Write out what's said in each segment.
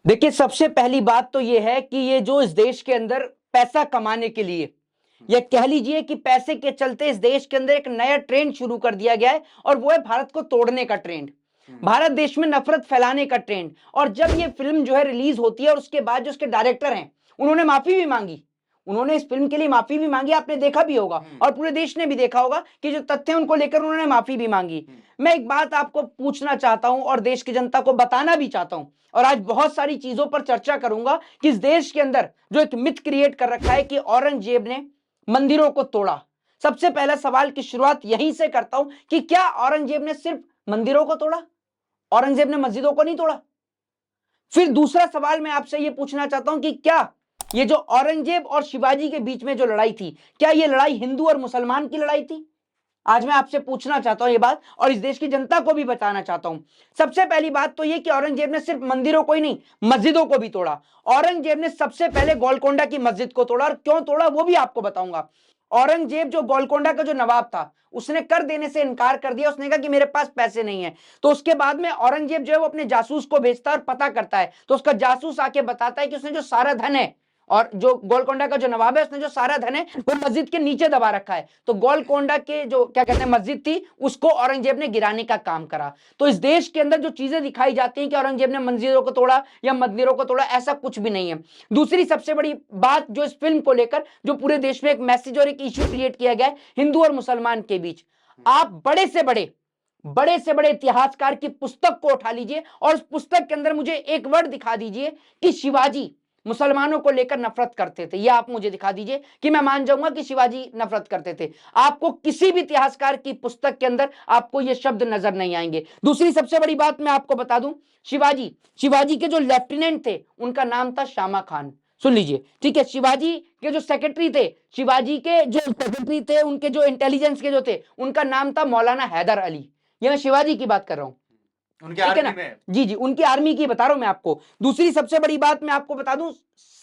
देखिए, सबसे पहली बात तो यह है कि ये जो इस देश के अंदर पैसा कमाने के लिए या कह लीजिए कि पैसे के चलते इस देश के अंदर एक नया ट्रेंड शुरू कर दिया गया है और वो है भारत को तोड़ने का ट्रेंड, भारत देश में नफरत फैलाने का ट्रेंड। और जब ये फिल्म जो है रिलीज होती है और उसके बाद जो उसके डायरेक्टर हैं उन्होंने माफी भी मांगी, उन्होंने इस फिल्म के लिए माफी भी मांगी, आपने देखा भी होगा और पूरे देश ने भी देखा होगा कि जो तथ्य उनको लेकर उन्होंने माफी भी मांगी। मैं एक बात आपको पूछना चाहता हूं और देश की जनता को बताना भी चाहता हूं और आज बहुत सारी चीजों पर चर्चा करूंगा कि इस देश के अंदर जो एक मिथ क्रिएट कर रखा है कि औरंगजेब ने मंदिरों को तोड़ा। सबसे पहला सवाल की शुरुआत यहीं से करता हूं कि क्या औरंगजेब ने सिर्फ मंदिरों को तोड़ा? औरंगजेब ने मस्जिदों को नहीं तोड़ा। फिर दूसरा सवाल मैं आपसे यह पूछना चाहता हूं कि क्या ये जो औरंगजेब और शिवाजी के बीच में जो लड़ाई थी, क्या यह लड़ाई हिंदू और मुसलमान की लड़ाई थी? आज मैं आपसे पूछना चाहता हूं ये बात और इस देश की जनता को भी बताना चाहता हूं। सबसे पहली बात तो ये कि औरंगजेब ने सिर्फ मंदिरों को ही नहीं, मस्जिदों को भी तोड़ा। औरंगजेब ने सबसे पहले गोलकोंडा की मस्जिद को तोड़ा और क्यों तोड़ा वो भी आपको बताऊंगा। औरंगजेब जो गोलकोंडा का जो नवाब था उसने कर देने से इनकार कर दिया, उसने कहा कि मेरे पास पैसे नहीं है। तो उसके बाद में औरंगजेब जो है वो अपने जासूस को भेजता है और पता करता है, तो उसका जासूस आके बताता है कि उसने जो सारा धन है और जो गोलकोंडा का जो नवाब है उसने जो सारा धन है वो मस्जिद के नीचे दबा रखा है। तो गोलकोंडा के जो क्या कहते हैं मस्जिद थी उसको औरंगजेब ने गिराने का काम करा। तो इस देश के अंदर जो चीजें दिखाई जाती हैं कि औरंगजेब ने मंदिरों को तोड़ा या मंदिरों को तोड़ा, ऐसा कुछ भी नहीं है। दूसरी सबसे बड़ी बात जो इस फिल्म को लेकर जो पूरे देश में एक मैसेज और एक इश्यू क्रिएट किया गया है हिंदू और मुसलमान के बीच, आप बड़े से बड़े इतिहासकार की पुस्तक को उठा लीजिए और उस पुस्तक के अंदर मुझे एक वर्ड दिखा दीजिए कि शिवाजी मुसलमानों को लेकर नफरत करते थे। यह आप मुझे दिखा दीजिए कि मैं मान जाऊंगा कि शिवाजी नफरत करते थे। आपको किसी भी इतिहासकार की पुस्तक के अंदर आपको यह शब्द नजर नहीं आएंगे। दूसरी सबसे बड़ी बात मैं आपको बता दूं, शिवाजी के जो लेफ्टिनेंट थे उनका नाम था शामा खान। सुन लीजिए, ठीक है। शिवाजी के जो सेक्रेटरी थे, शिवाजी के जो सेक्रेटरी थे, उनके जो इंटेलिजेंस के जो थे, उनका नाम था मौलाना हैदर अली। ये मैं शिवाजी की बात कर रहा हूं, उनके ठीक है आर्मी ना? में। जी, उनकी आर्मी की बता रहा हूं मैं आपको। दूसरी सबसे बड़ी बात मैं आपको बता दूं,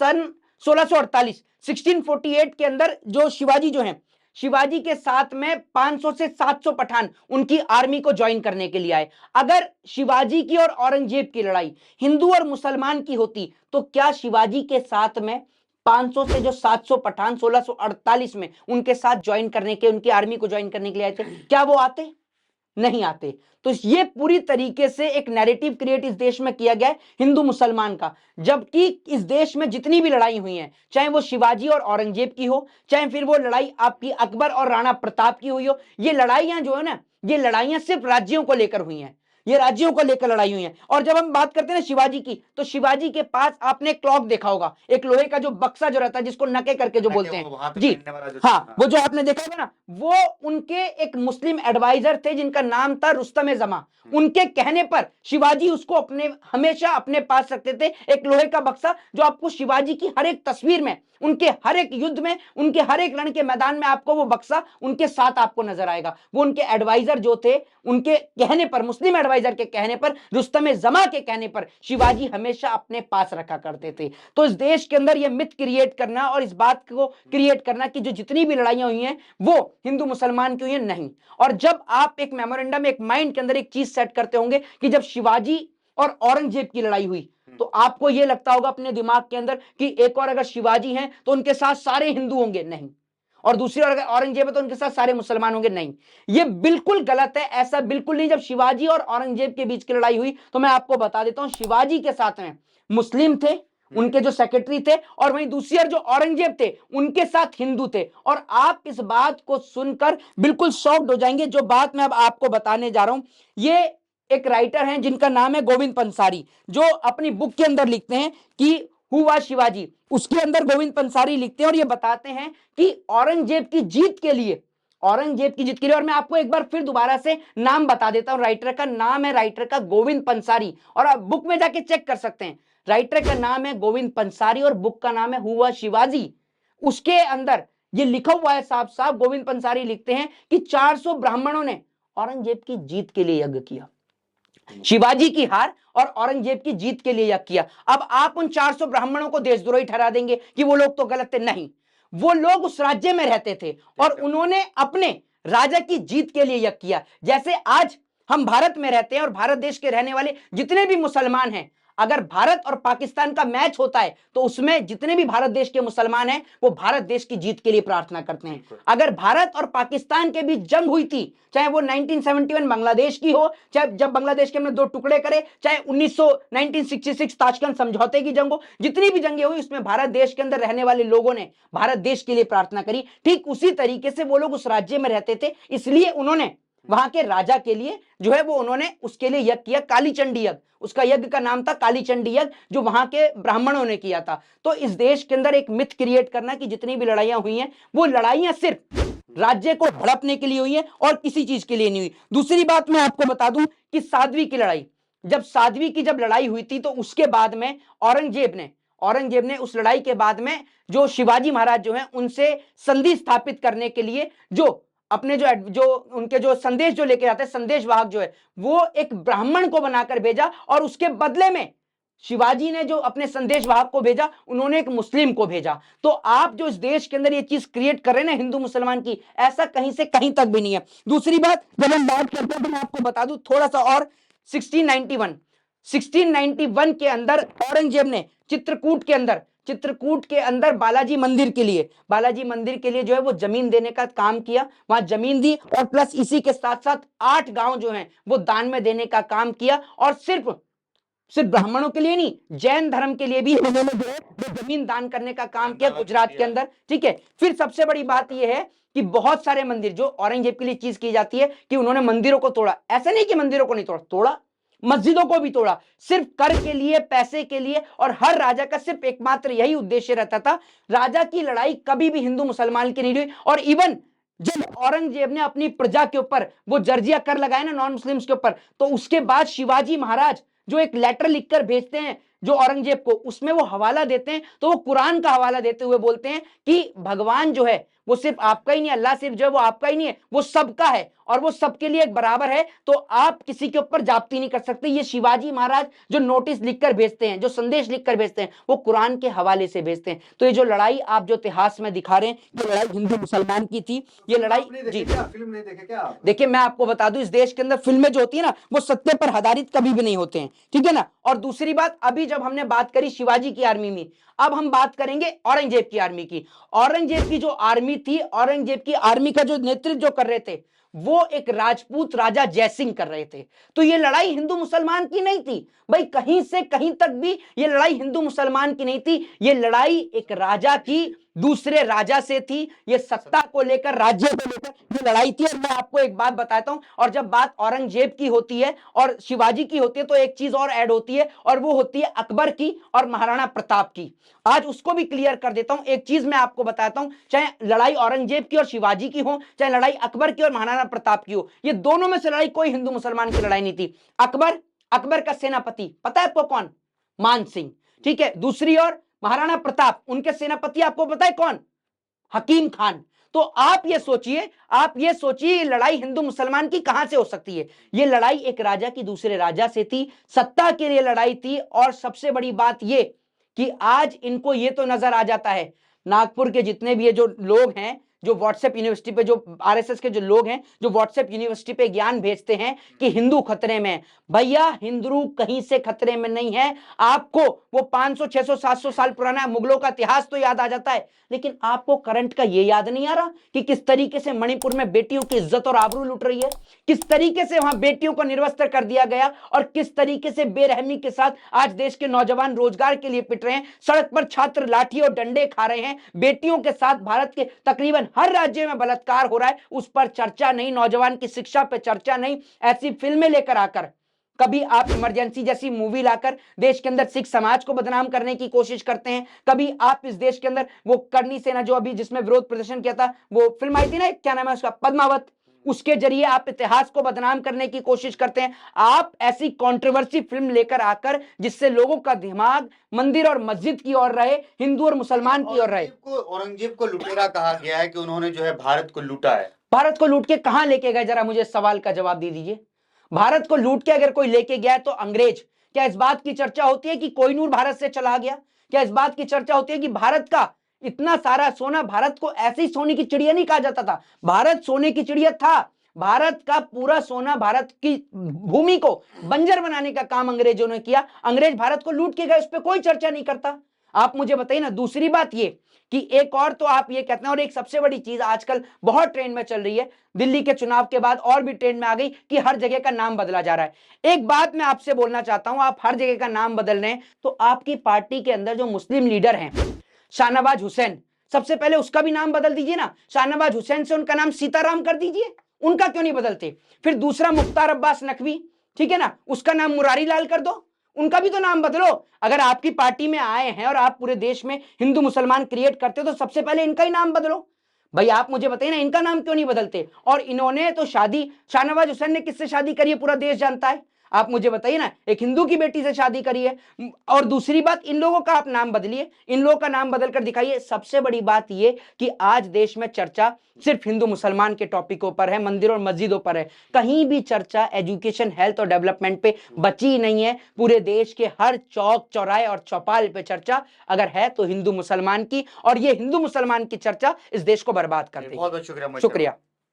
सन 1648 के अंदर जो शिवाजी जो हैं, शिवाजी के साथ में 500 से 700 पठान उनकी आर्मी को ज्वाइन करने के लिए आए। अगर शिवाजी की और औरंगजेब की लड़ाई हिंदू और मुसलमान की होती तो क्या शिवाजी के साथ में 500 से जो 700 पठान 1648 में उनके साथ ज्वाइन करने के, उनकी आर्मी को ज्वाइन करने के लिए आए थे, क्या वो आते? नहीं आते। तो ये पूरी तरीके से एक नैरेटिव क्रिएट इस देश में किया गया है हिंदू मुसलमान का, जबकि इस देश में जितनी भी लड़ाई हुई है, चाहे वो शिवाजी और औरंगजेब की हो, चाहे फिर वो लड़ाई आपकी अकबर और राणा प्रताप की हुई हो, ये लड़ाइयां जो है ना, ये लड़ाइयां सिर्फ राज्यों को लेकर हुई हैं, ये राज्यों को लेकर लड़ाई हुई है। और जब हम बात करते हैं ना शिवाजी की, तो शिवाजी के पास आपने क्लॉक देखा होगा, एक लोहे का जो बक्सा जो रहता है जिसको नके करके जो बोलते हैं, जी हाँ, वो जो आपने देखा होगा ना, वो उनके एक मुस्लिम एडवाइजर थे जिनका नाम था रुस्तम जमा। उनके कहने पर शिवाजी उसको अपने हमेशा अपने पास रखते थे, एक लोहे का बक्सा जो आपको शिवाजी की हर एक तस्वीर में, उनके हर एक युद्ध में, उनके हर एक रण के मैदान में आपको वो बक्सा उनके साथ आपको नजर आएगा। वो उनके एडवाइजर जो थे, उनके कहने पर, मुस्लिम एडवाइजर के कहने पर, रुस्तम जमा के कहने पर शिवाजी हमेशा अपने पास रखा करते थे। तो इस देश के अंदर यह मिथ क्रिएट करना और इस बात को क्रिएट करना कि जो जितनी भी लड़ाइयां हुई हैं वो हिंदू मुसलमान की हुई हैं, नहीं। और जब आप एक मेमोरेंडम, एक माइंड के अंदर एक चीज सेट करते होंगे कि जब शिवाजी और औरंगजेब की लड़ाई हुई, तो आपको यह लगता होगा अपने दिमाग के अंदर कि एक और अगर शिवाजी हैं तो उनके साथ सारे हिंदू होंगे, नहीं। और दूसरी ओर अगर औरंगजेब है तो उनके साथ सारे मुसलमान होंगे, नहीं। यह बिल्कुल गलत है, ऐसा बिल्कुल नहीं। जब शिवाजी और औरंगजेब के बीच की लड़ाई हुई तो मैं आपको बता देता हूं, शिवाजी के साथ में मुस्लिम थे, उनके जो सेक्रेटरी थे, और वहीं दूसरी ओर जो औरंगजेब थे उनके साथ हिंदू थे। और आप इस बात को सुनकर बिल्कुल शॉक्ड हो जाएंगे, जो बात मैं अब आपको बताने जा रहा हूं। ये एक राइटर हैं जिनका नाम है गोविंद पंसारी, जो अपनी बुक के अंदर लिखते हैं कि हुआ शिवाजी, उसके अंदर गोविंद पंसारी लिखते हैं और ये बताते हैं कि औरंगजेब की जीत के लिए, और मैं आपको एक बार फिर दोबारा से नाम बता देता हूं, राइटर का नाम है, राइटर का गोविंद पंसारी, और आप बुक में जाके चेक कर सकते हैं। राइटर का नाम है गोविंद पंसारी और बुक का नाम है हुआ शिवाजी। उसके अंदर ये लिखा हुआ है साफ साफ, गोविंद पंसारी लिखते हैं कि 400 ब्राह्मणों ने औरंगजेब की जीत के लिए यज्ञ किया, शिवाजी की हार और औरंगजेब की जीत के लिए यज्ञ किया। अब आप उन 400 ब्राह्मणों को देशद्रोही ठहरा देंगे कि वो लोग तो गलत थे, नहीं। वो लोग उस राज्य में रहते थे और उन्होंने अपने राजा की जीत के लिए यज्ञ किया। जैसे आज हम भारत में रहते हैं और भारत देश के रहने वाले जितने भी मुसलमान हैं, अगर भारत और पाकिस्तान का मैच होता है तो उसमें जितने भी भारत देश के मुसलमान हैं वो भारत देश की जीत के लिए प्रार्थना करते हैं। अगर भारत और पाकिस्तान के बीच जंग हुई थी, चाहे वो 1971 बांग्लादेश की हो, चाहे जब बांग्लादेश के हमने दो टुकड़े करे, चाहे 1966 ताशकंद समझौते की जंग हो, जितनी भी जंगें हुई उसमें भारत देश के अंदर रहने वाले लोगों ने भारत देश के लिए प्रार्थना करी। ठीक उसी तरीके से वो लोग उस राज्य में रहते थे, इसलिए उन्होंने वहां के राजा के लिए जो है वो उन्होंने उसके लिए यज्ञ किया, कालीचंडी यज्ञ, उसका यज्ञ का नाम था कालीचंडी यज्ञ, जो वहां के ब्राह्मणों ने किया था। तो इस देश के अंदर एक मिथ क्रिएट करना कि जितनी भी लड़ाइयां हुई हैं वो लड़ाइयां सिर्फ राज्य को हड़पने के लिए हुई है और किसी चीज के लिए नहीं हुई। दूसरी बात मैं आपको बता दूं कि साध्वी की लड़ाई, जब साध्वी की जब लड़ाई हुई थी तो उसके बाद में औरंगजेब ने उस लड़ाई के बाद में जो शिवाजी महाराज जो है उनसे संधि स्थापित करने के लिए जो अपने जो उनके जो संदेश जो लेके जाते हैं, संदेश वाहक जो है वो एक ब्राह्मण को बनाकर भेजा, और उसके बदले में शिवाजी ने जो अपने संदेश वाहक को भेजा उन्होंने एक मुस्लिम को भेजा। तो आप जो इस देश के अंदर ये चीज क्रिएट कर रहे हैं ना हिंदू मुसलमान की, ऐसा कहीं से कहीं तक भी नहीं है। दूसरी बात जब हम बात करते हैं तो मैं आपको बता दूं थोड़ा सा और, 1691 के अंदर औरंगजेब ने चित्रकूट के अंदर बालाजी मंदिर के लिए जो है वो जमीन देने का काम किया, वहां जमीन दी, और प्लस इसी के साथ साथ 8 गांव जो हैं वो दान में देने का काम किया, और सिर्फ ब्राह्मणों के लिए नहीं, जैन धर्म के लिए भी उन्होंने जो है वो जमीन दान करने का काम किया गुजरात के अंदर। ठीक है, फिर सबसे बड़ी बात यह है कि बहुत सारे मंदिर जो औरंगजेब के लिए चीज की जाती है कि उन्होंने मंदिरों को तोड़ा, ऐसा नहीं कि मंदिरों को नहीं तोड़ा, मस्जिदों को भी तोड़ा, सिर्फ कर के लिए, पैसे के लिए, और हर राजा का सिर्फ एकमात्र यही उद्देश्य रहता था। राजा की लड़ाई कभी भी हिंदू मुसलमान की नहीं हुई। और इवन जब औरंगजेब ने अपनी प्रजा के ऊपर वो जर्जिया कर लगाया ना नॉन मुस्लिम्स के ऊपर, तो उसके बाद शिवाजी महाराज जो एक लेटर लिखकर भेजते हैं जो औरंगजेब को, उसमें वो हवाला देते हैं, तो वो कुरान का हवाला देते हुए बोलते हैं कि भगवान जो है वो सिर्फ आपका ही नहीं, अल्लाह सिर्फ जो है वो आपका ही नहीं है, वो सबका है और वो सबके लिए एक बराबर है, तो आप किसी के ऊपर जाप्ती नहीं कर सकते। ये शिवाजी महाराज जो नोटिस लिखकर भेजते हैं, जो संदेश लिखकर भेजते हैं, वो कुरान के हवाले से भेजते हैं। तो ये जो लड़ाई आप जो इतिहास में दिखा रहे हैं, ये लड़ाई हिंदू मुसलमान की थी। ये लड़ाई जी फिल्म नहीं देखे क्या आप? देखिए मैं आपको बता दूं, इस देश के अंदर फिल्में जो होती है ना वो सत्य पर आधारित कभी भी नहीं होते हैं, ठीक है ना। और दूसरी बात, अभी जब हमने बात करी शिवाजी की आर्मी में, अब हम बात करेंगे औरंगजेब की आर्मी की। औरंगजेब की जो आर्मी थी, औरंगजेब की आर्मी का जो नेतृत्व जो कर रहे थे वो एक राजपूत राजा जयसिंह कर रहे थे। तो ये लड़ाई हिंदू मुसलमान की नहीं थी भाई, कहीं से कहीं तक भी ये लड़ाई हिंदू मुसलमान की नहीं थी। ये लड़ाई एक राजा की दूसरे राजा से थी, ये सत्ता को लेकर, राज्य को लेकर ये लड़ाई थी। और मैं आपको एक बात बताता हूं, और जब बात औरंगजेब की होती है और शिवाजी की होती है तो एक चीज और ऐड होती है, और वो होती है अकबर की और महाराणा प्रताप की। आज उसको भी क्लियर कर देता हूं। एक चीज मैं आपको बताता हूं, चाहे लड़ाई औरंगजेब की और शिवाजी की हो, चाहे लड़ाई अकबर की और महाराणा प्रताप की हो, ये दोनों में से लड़ाई कोई हिंदू मुसलमान की लड़ाई नहीं थी। अकबर का सेनापति पता है आपको कौन? मान सिंह, ठीक है। दूसरी ओर महाराणा प्रताप, उनके सेनापति आपको पता है कौन? हकीम खान। तो आप ये सोचिए लड़ाई हिंदू मुसलमान की कहां से हो सकती है? ये लड़ाई एक राजा की दूसरे राजा से थी, सत्ता के लिए लड़ाई थी। और सबसे बड़ी बात ये कि आज इनको ये तो नजर आ जाता है, नागपुर के जितने भी ये जो लोग हैं, जो व्हाट्सएप यूनिवर्सिटी पे, जो आरएसएस के जो लोग हैं जो व्हाट्सएप यूनिवर्सिटी पे ज्ञान भेजते हैं कि हिंदू खतरे में, भैया हिंदू कहीं से खतरे में नहीं है। आपको वो 500 600 700 साल पुराना मुगलों का इतिहास तो याद आ जाता है, लेकिन आपको करंट का ये याद नहीं आ रहा कि किस तरीके से मणिपुर में बेटियों की इज्जत और आबरू लुट रही है, किस तरीके से वहां बेटियों को निर्वस्त्र कर दिया गया, और किस तरीके से बेरहमी के साथ आज देश के नौजवान रोजगार के लिए पिट रहे हैं, सड़क पर छात्र लाठी और डंडे खा रहे हैं, बेटियों के साथ भारत के तकरीबन हर राज्य में बलात्कार हो रहा है, उस पर चर्चा नहीं, नौजवान की शिक्षा पर चर्चा नहीं। ऐसी फिल्में लेकर आकर, कभी आप इमरजेंसी जैसी मूवी लाकर देश के अंदर सिख समाज को बदनाम करने की कोशिश करते हैं, कभी आप इस देश के अंदर वो करनी सेना जो अभी जिसमें विरोध प्रदर्शन किया था, वो फिल्म आई थी ना, क्या नाम है उसका, पद्मावत, उसके जरिए आप इतिहास को बदनाम करने की कोशिश करते हैं। आप ऐसी कंट्रोवर्सी फिल्म लेकर आकर जिससे लोगों का दिमाग मंदिर और मस्जिद की ओर रहे, हिंदू और मुसलमान की ओर रहे। औरंगजेब को लुटेरा कहा गया है कि उन्होंने जो है भारत को लूटा है। भारत को लूट के कहां लेके गए, जरा मुझे सवाल का जवाब दे दीजिए। भारत को लूट के अगर कोई लेके गया तो अंग्रेज। क्या इस बात की चर्चा होती है कि कोहिनूर भारत से चला गया? क्या इस बात की चर्चा होती है कि भारत का इतना सारा सोना, भारत को ऐसी सोने की चिड़िया नहीं कहा जाता था, भारत सोने की चिड़िया था। भारत का पूरा सोना, भारत की भूमि को बंजर बनाने का काम अंग्रेजों ने किया। अंग्रेज भारत को लूट के गए, उस पर कोई चर्चा नहीं करता। आप मुझे बताइए ना। दूसरी बात ये कि एक और तो आप ये कहते हैं, और एक सबसे बड़ी चीज आजकल बहुत ट्रेंड में चल रही है, दिल्ली के चुनाव के बाद और भी ट्रेंड में आ गई कि हर जगह का नाम बदला जा रहा है। एक बात मैं आपसे बोलना चाहता हूं, आप हर जगह का नाम बदल रहे हैं, तो आपकी पार्टी के अंदर जो मुस्लिम लीडर हैं शाहनवाज हुसैन, सबसे पहले उसका भी नाम बदल दीजिए ना। शाहनवाज हुसैन से उनका नाम सीताराम कर दीजिए, उनका क्यों नहीं बदलते? फिर दूसरा मुख्तार अब्बास नकवी, ठीक है ना, उसका नाम मुरारी लाल कर दो, उनका भी तो नाम बदलो। अगर आपकी पार्टी में आए हैं और आप पूरे देश में हिंदू मुसलमान क्रिएट करते हो, तो सबसे पहले इनका ही नाम बदलो। भाई आप मुझे बताइए ना, इनका नाम क्यों नहीं बदलते? और इन्होंने तो शादी, शाहनवाज हुसैन ने किससे शादी करी है पूरा देश जानता है। आप मुझे बताइए ना, एक हिंदू की बेटी से शादी करी है। और दूसरी बात, इन लोगों का आप नाम बदलिए, इन लोगों का नाम बदलकर दिखाइए। सबसे बड़ी बात यह कि आज देश में चर्चा सिर्फ हिंदू मुसलमान के टॉपिकों पर है, मंदिरों और मस्जिदों पर है, कहीं भी चर्चा एजुकेशन, हेल्थ और डेवलपमेंट पे बची ही नहीं है। पूरे देश के हर चौक चौराहे और चौपाल पे चर्चा अगर है तो हिंदू मुसलमान की, और ये हिंदू मुसलमान की चर्चा इस देश को बर्बाद कर देगी। बहुत बहुत शुक्रिया। शुक्रिया।